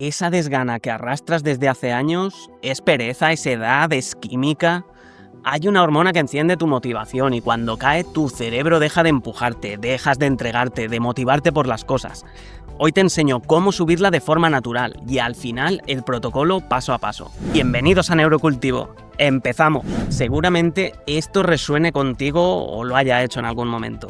Esa desgana que arrastras desde hace años, ¿es pereza, es edad, es química? Hay una hormona que enciende tu motivación y cuando cae tu cerebro deja de empujarte, dejas de entregarte, de motivarte por las cosas. Hoy te enseño cómo subirla de forma natural y al final el protocolo paso a paso. Bienvenidos a Neurocultivo. ¡Empezamos! Seguramente esto resuene contigo o lo haya hecho en algún momento.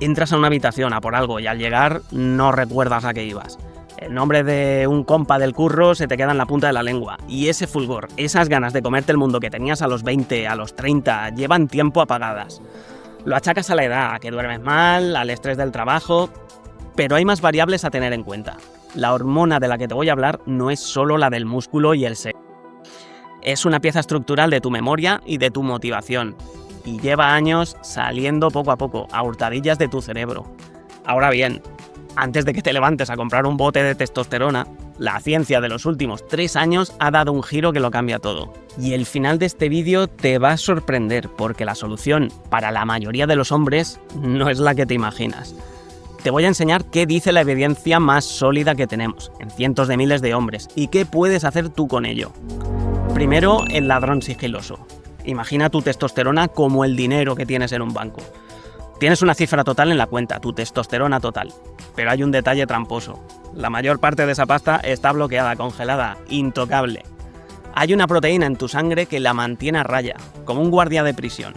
Entras a una habitación a por algo y al llegar no recuerdas a qué ibas. El nombre de un compa del curro se te queda en la punta de la lengua y ese fulgor, esas ganas de comerte el mundo que tenías a los 20, a los 30, llevan tiempo apagadas. Lo achacas a la edad, a que duermes mal, al estrés del trabajo, pero hay más variables a tener en cuenta. La hormona de la que te voy a hablar no es solo la del músculo y el sexo. Es una pieza estructural de tu memoria y de tu motivación y lleva años saliendo poco a poco a hurtadillas de tu cerebro. Ahora bien, antes de que te levantes a comprar un bote de testosterona, la ciencia de los últimos 3 años ha dado un giro que lo cambia todo. Y el final de este vídeo te va a sorprender porque la solución para la mayoría de los hombres no es la que te imaginas. Te voy a enseñar qué dice la evidencia más sólida que tenemos en cientos de miles de hombres y qué puedes hacer tú con ello. Primero, el ladrón sigiloso. Imagina tu testosterona como el dinero que tienes en un banco. Tienes una cifra total en la cuenta, tu testosterona total. Pero hay un detalle tramposo. La mayor parte de esa pasta está bloqueada, congelada, intocable. Hay una proteína en tu sangre que la mantiene a raya, como un guardia de prisión.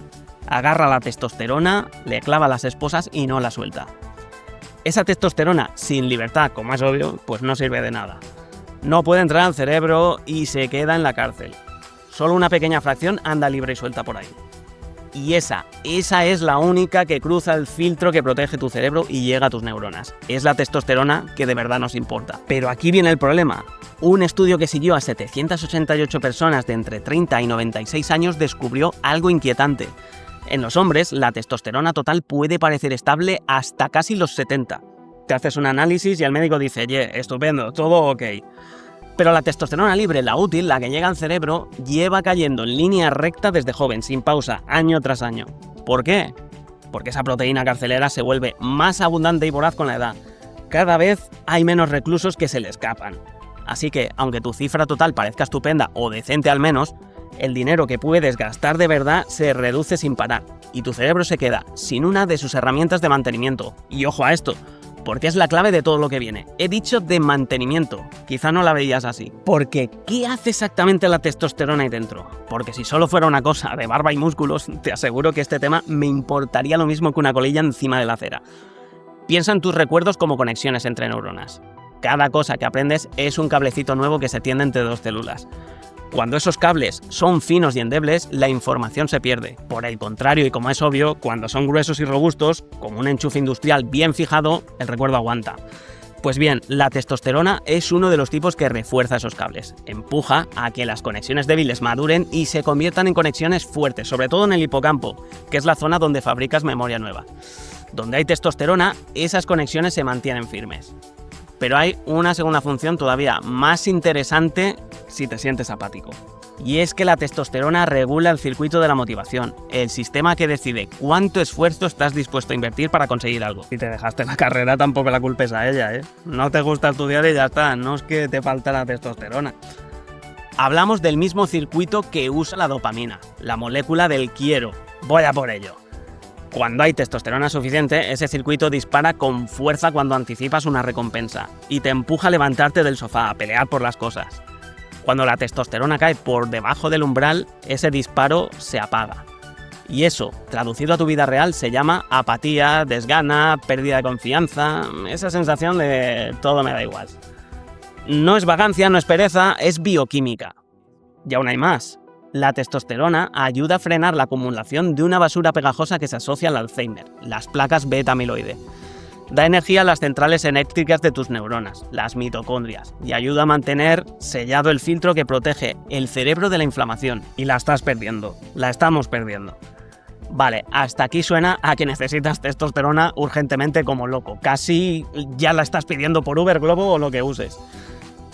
Agarra la testosterona, le clava a las esposas y no la suelta. Esa testosterona sin libertad, como es obvio, pues no sirve de nada. No puede entrar al cerebro y se queda en la cárcel. Solo una pequeña fracción anda libre y suelta por ahí. Y esa es la única que cruza el filtro que protege tu cerebro y llega a tus neuronas. Es la testosterona que de verdad nos importa. Pero aquí viene el problema. Un estudio que siguió a 788 personas de entre 30 y 96 años descubrió algo inquietante. En los hombres, la testosterona total puede parecer estable hasta casi los 70. Te haces un análisis y el médico dice, estupendo, todo ok. Pero la testosterona libre, la útil, la que llega al cerebro, lleva cayendo en línea recta desde joven, sin pausa, año tras año. ¿Por qué? Porque esa proteína carcelera se vuelve más abundante y voraz con la edad. Cada vez hay menos reclusos que se le escapan. Así que, aunque tu cifra total parezca estupenda o decente al menos, el dinero que puedes gastar de verdad se reduce sin parar y tu cerebro se queda sin una de sus herramientas de mantenimiento. Y ojo a esto, porque es la clave de todo lo que viene. He dicho de mantenimiento, quizá no la veías así. Porque, ¿qué hace exactamente la testosterona ahí dentro? Porque si solo fuera una cosa de barba y músculos, te aseguro que este tema me importaría lo mismo que una colilla encima de la acera. Piensa en tus recuerdos como conexiones entre neuronas. Cada cosa que aprendes es un cablecito nuevo que se tiende entre dos células. Cuando esos cables son finos y endebles, la información se pierde. Por el contrario, y como es obvio, cuando son gruesos y robustos, como un enchufe industrial bien fijado, el recuerdo aguanta. Pues bien, la testosterona es uno de los tipos que refuerza esos cables. Empuja a que las conexiones débiles maduren y se conviertan en conexiones fuertes, sobre todo en el hipocampo, que es la zona donde fabricas memoria nueva. Donde hay testosterona, esas conexiones se mantienen firmes. Pero hay una segunda función todavía más interesante si te sientes apático. Y es que la testosterona regula el circuito de la motivación, el sistema que decide cuánto esfuerzo estás dispuesto a invertir para conseguir algo. Si te dejaste la carrera tampoco la culpes a ella, ¿eh? No te gusta estudiar y ya está, no es que te falta la testosterona. Hablamos del mismo circuito que usa la dopamina, la molécula del quiero, voy a por ello. Cuando hay testosterona suficiente, ese circuito dispara con fuerza cuando anticipas una recompensa y te empuja a levantarte del sofá, a pelear por las cosas. Cuando la testosterona cae por debajo del umbral, ese disparo se apaga. Y eso, traducido a tu vida real, se llama apatía, desgana, pérdida de confianza, esa sensación de todo me da igual. No es vagancia, no es pereza, es bioquímica. Y aún hay más. La testosterona ayuda a frenar la acumulación de una basura pegajosa que se asocia al Alzheimer, las placas beta-amiloide. Da energía a las centrales eléctricas de tus neuronas, las mitocondrias, y ayuda a mantener sellado el filtro que protege el cerebro de la inflamación. Y la estás perdiendo, la estamos perdiendo. Vale, hasta aquí suena a que necesitas testosterona urgentemente como loco. Casi ya la estás pidiendo por Uber, Globo o lo que uses.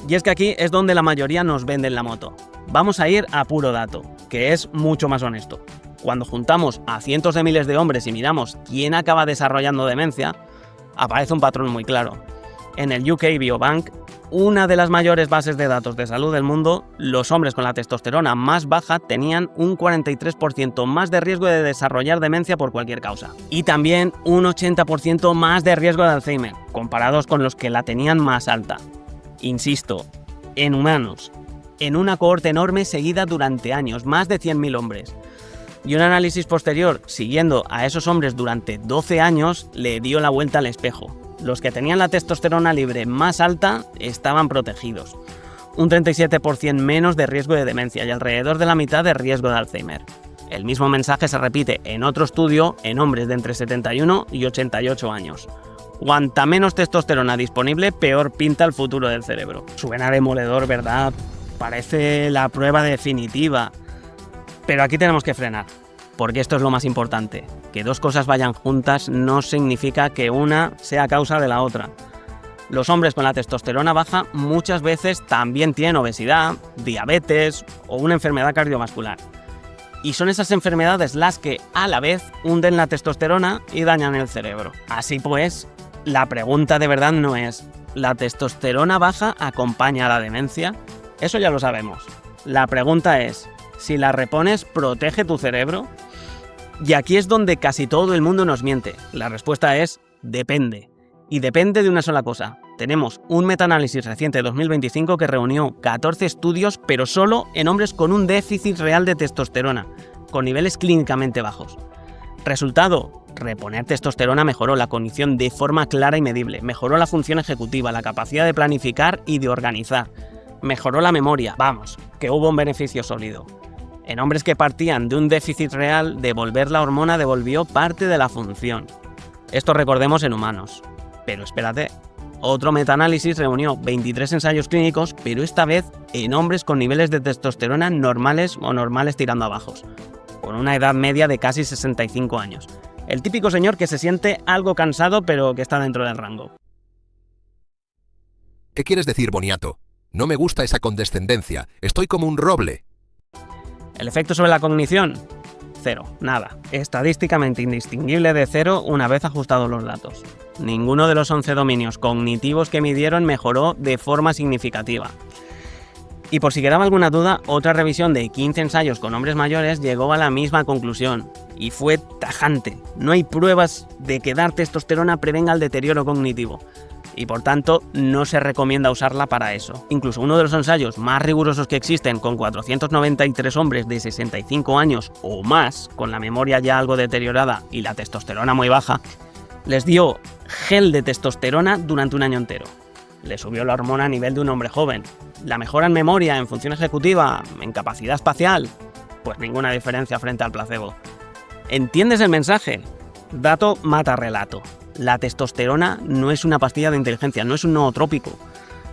Y es que aquí es donde la mayoría nos venden la moto. Vamos a ir a puro dato, que es mucho más honesto. Cuando juntamos a cientos de miles de hombres y miramos quién acaba desarrollando demencia, aparece un patrón muy claro. En el UK Biobank, una de las mayores bases de datos de salud del mundo, los hombres con la testosterona más baja tenían un 43% más de riesgo de desarrollar demencia por cualquier causa. Y también un 80% más de riesgo de Alzheimer, comparados con los que la tenían más alta. Insisto, en humanos, en una cohorte enorme seguida durante años, más de 100.000 hombres. Y un análisis posterior, siguiendo a esos hombres durante 12 años, le dio la vuelta al espejo. Los que tenían la testosterona libre más alta estaban protegidos. Un 37% menos de riesgo de demencia y alrededor de la mitad de riesgo de Alzheimer. El mismo mensaje se repite en otro estudio en hombres de entre 71 y 88 años. Cuanta menos testosterona disponible, peor pinta el futuro del cerebro. Suena demoledor, ¿verdad? Parece la prueba definitiva. Pero aquí tenemos que frenar, porque esto es lo más importante. Que dos cosas vayan juntas no significa que una sea causa de la otra. Los hombres con la testosterona baja muchas veces también tienen obesidad, diabetes o una enfermedad cardiovascular. Y son esas enfermedades las que, a la vez, hunden la testosterona y dañan el cerebro. Así pues, la pregunta de verdad no es ¿la testosterona baja acompaña a la demencia? Eso ya lo sabemos. La pregunta es si la repones, ¿protege tu cerebro? Y aquí es donde casi todo el mundo nos miente. La respuesta es depende. Y depende de una sola cosa. Tenemos un metaanálisis reciente de 2025 que reunió 14 estudios, pero solo en hombres con un déficit real de testosterona, con niveles clínicamente bajos. Resultado: reponer testosterona mejoró la cognición de forma clara y medible, mejoró la función ejecutiva, la capacidad de planificar y de organizar, mejoró la memoria, vamos, que hubo un beneficio sólido. En hombres que partían de un déficit real, devolver la hormona devolvió parte de la función. Esto recordemos en humanos. Pero espérate, otro metaanálisis reunió 23 ensayos clínicos, pero esta vez en hombres con niveles de testosterona normales o normales tirando a bajos, con una edad media de casi 65 años. El típico señor que se siente algo cansado pero que está dentro del rango. ¿Qué quieres decir, boniato? No me gusta esa condescendencia, estoy como un roble. ¿El efecto sobre la cognición? Cero, nada. Estadísticamente indistinguible de cero una vez ajustados los datos. Ninguno de los 11 dominios cognitivos que midieron mejoró de forma significativa. Y por si quedaba alguna duda, otra revisión de 15 ensayos con hombres mayores llegó a la misma conclusión. Y fue tajante. No hay pruebas de que dar testosterona prevenga el deterioro cognitivo. Y por tanto, no se recomienda usarla para eso. Incluso uno de los ensayos más rigurosos que existen, con 493 hombres de 65 años o más, con la memoria ya algo deteriorada y la testosterona muy baja, les dio gel de testosterona durante un año entero. Le subió la hormona a nivel de un hombre joven. La mejora en memoria, en función ejecutiva, en capacidad espacial, pues ninguna diferencia frente al placebo. ¿Entiendes el mensaje? Dato mata relato. La testosterona no es una pastilla de inteligencia, no es un nootrópico.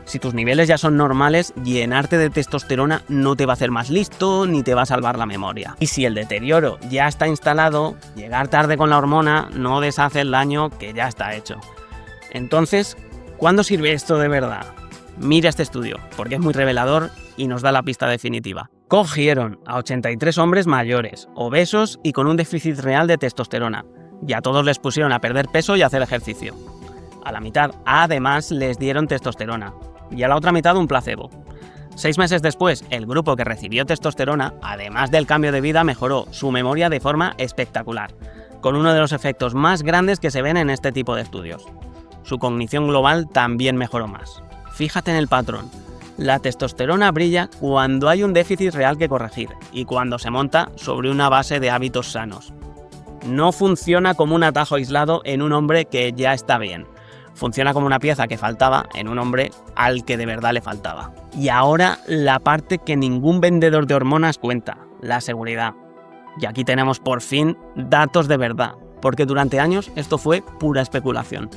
Si tus niveles ya son normales, llenarte de testosterona no te va a hacer más listo ni te va a salvar la memoria. Y si el deterioro ya está instalado, llegar tarde con la hormona no deshace el daño que ya está hecho. Entonces, ¿cuándo sirve esto de verdad? Mira este estudio, porque es muy revelador y nos da la pista definitiva. Cogieron a 83 hombres mayores, obesos y con un déficit real de testosterona. Y a todos les pusieron a perder peso y a hacer ejercicio. A la mitad, además, les dieron testosterona. Y a la otra mitad un placebo. 6 meses después, el grupo que recibió testosterona, además del cambio de vida, mejoró su memoria de forma espectacular, con uno de los efectos más grandes que se ven en este tipo de estudios. Su cognición global también mejoró más. Fíjate en el patrón. La testosterona brilla cuando hay un déficit real que corregir y cuando se monta sobre una base de hábitos sanos. No funciona como un atajo aislado en un hombre que ya está bien. Funciona como una pieza que faltaba en un hombre al que de verdad le faltaba. Y ahora la parte que ningún vendedor de hormonas cuenta, la seguridad. Y aquí tenemos por fin datos de verdad, porque durante años esto fue pura especulación.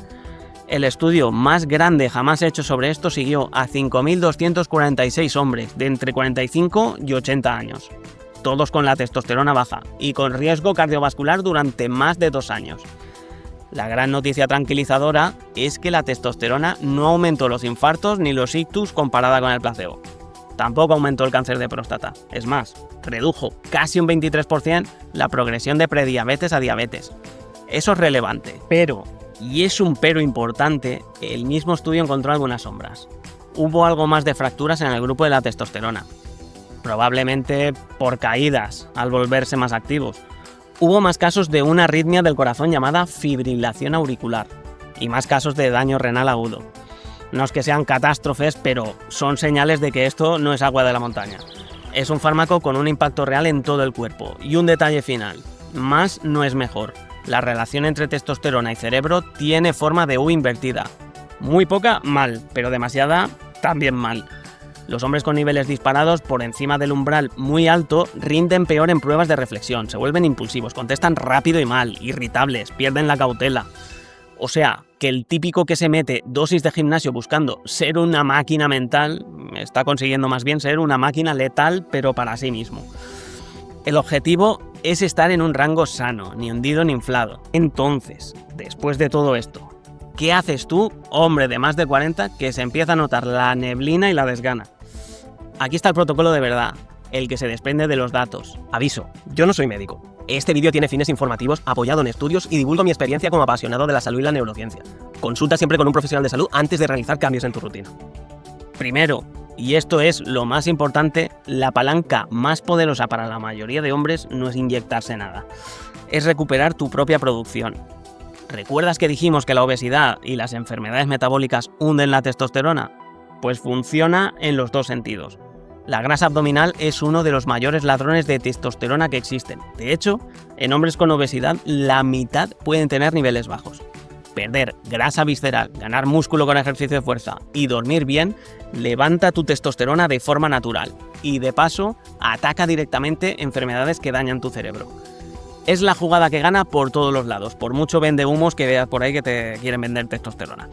El estudio más grande jamás hecho sobre esto siguió a 5.246 hombres de entre 45 y 80 años. Todos con la testosterona baja y con riesgo cardiovascular durante más de 2 años. La gran noticia tranquilizadora es que la testosterona no aumentó los infartos ni los ictus comparada con el placebo. Tampoco aumentó el cáncer de próstata. Es más, redujo casi un 23% la progresión de prediabetes a diabetes. Eso es relevante, pero Y es un pero importante, el mismo estudio encontró algunas sombras. Hubo algo más de fracturas en el grupo de la testosterona, probablemente por caídas al volverse más activos. Hubo más casos de una arritmia del corazón llamada fibrilación auricular y más casos de daño renal agudo. No es que sean catástrofes, pero son señales de que esto no es agua de la montaña. Es un fármaco con un impacto real en todo el cuerpo. Y un detalle final, más no es mejor. La relación entre testosterona y cerebro tiene forma de U invertida. Muy poca, mal, pero demasiada, también mal. Los hombres con niveles disparados por encima del umbral muy alto rinden peor en pruebas de reflexión, se vuelven impulsivos, contestan rápido y mal, irritables, pierden la cautela. O sea, que el típico que se mete dosis de gimnasio buscando ser una máquina mental, está consiguiendo más bien ser una máquina letal, pero para sí mismo. El objetivo es estar en un rango sano, ni hundido ni inflado. Entonces, después de todo esto, ¿qué haces tú, hombre de más de 40, que se empieza a notar la neblina y la desgana? Aquí está el protocolo de verdad, el que se desprende de los datos. Aviso, yo no soy médico. Este vídeo tiene fines informativos apoyado en estudios y divulgo mi experiencia como apasionado de la salud y la neurociencia. Consulta siempre con un profesional de salud antes de realizar cambios en tu rutina. Primero, y esto es lo más importante, la palanca más poderosa para la mayoría de hombres no es inyectarse nada, es recuperar tu propia producción. ¿Recuerdas que dijimos que la obesidad y las enfermedades metabólicas hunden la testosterona? Pues funciona en los dos sentidos. La grasa abdominal es uno de los mayores ladrones de testosterona que existen. De hecho, en hombres con obesidad, la mitad pueden tener niveles bajos. Perder grasa visceral, ganar músculo con ejercicio de fuerza y dormir bien levanta tu testosterona de forma natural y, de paso, ataca directamente enfermedades que dañan tu cerebro. Es la jugada que gana por todos los lados, por mucho vendehumos que veas por ahí que te quieren vender testosterona.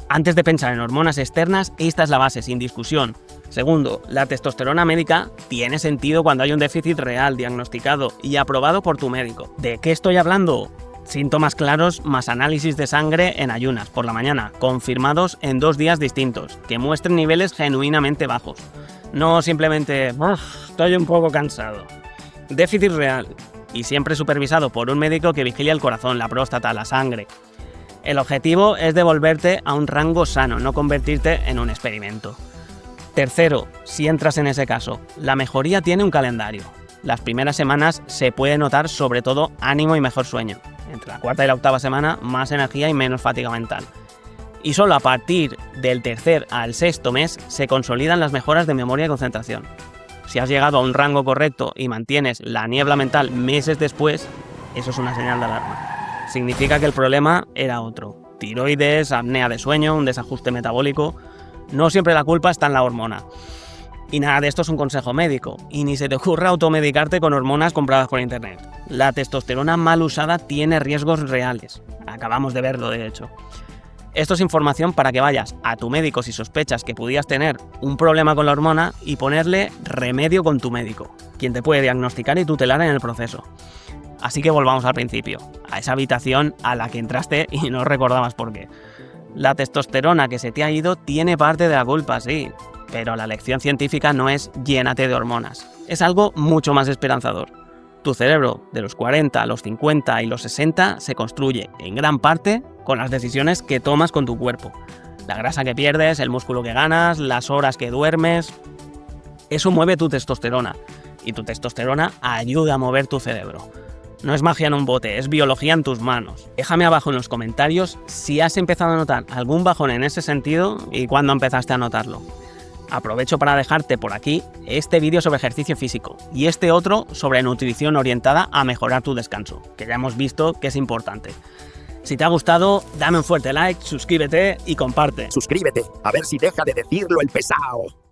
Antes de pensar en hormonas externas, esta es la base, sin discusión. Segundo, la testosterona médica tiene sentido cuando hay un déficit real, diagnosticado y aprobado por tu médico. ¿De qué estoy hablando? Síntomas claros más análisis de sangre en ayunas por la mañana, confirmados en 2 días distintos, que muestren niveles genuinamente bajos. No simplemente, estoy un poco cansado. Déficit real y siempre supervisado por un médico que vigile el corazón, la próstata, la sangre. El objetivo es devolverte a un rango sano, no convertirte en un experimento. Tercero, si entras en ese caso, la mejoría tiene un calendario. Las primeras semanas se puede notar sobre todo ánimo y mejor sueño. Entre la 4ª y la 8ª semana, más energía y menos fatiga mental. Y solo a partir del 3er al 6º mes se consolidan las mejoras de memoria y concentración. Si has llegado a un rango correcto y mantienes la niebla mental meses después, eso es una señal de alarma. Significa que el problema era otro. Tiroides, apnea de sueño, un desajuste metabólico. No siempre la culpa está en la hormona. Y nada de esto es un consejo médico. Y ni se te ocurra automedicarte con hormonas compradas por internet. La testosterona mal usada tiene riesgos reales. Acabamos de verlo, de hecho. Esto es información para que vayas a tu médico si sospechas que pudieras tener un problema con la hormona y ponerle remedio con tu médico, quien te puede diagnosticar y tutelar en el proceso. Así que volvamos al principio, a esa habitación a la que entraste y no recordabas por qué. La testosterona que se te ha ido tiene parte de la culpa, sí, pero la lección científica no es llénate de hormonas. Es algo mucho más esperanzador. Tu cerebro, de los 40 a los 50 y los 60, se construye, en gran parte, con las decisiones que tomas con tu cuerpo. La grasa que pierdes, el músculo que ganas, las horas que duermes... Eso mueve tu testosterona, y tu testosterona ayuda a mover tu cerebro. No es magia en un bote, es biología en tus manos. Déjame abajo en los comentarios si has empezado a notar algún bajón en ese sentido y cuándo empezaste a notarlo. Aprovecho para dejarte por aquí este vídeo sobre ejercicio físico y este otro sobre nutrición orientada a mejorar tu descanso, que ya hemos visto que es importante. Si te ha gustado, dame un fuerte like, suscríbete y comparte. Suscríbete, a ver si deja de decirlo el pesado.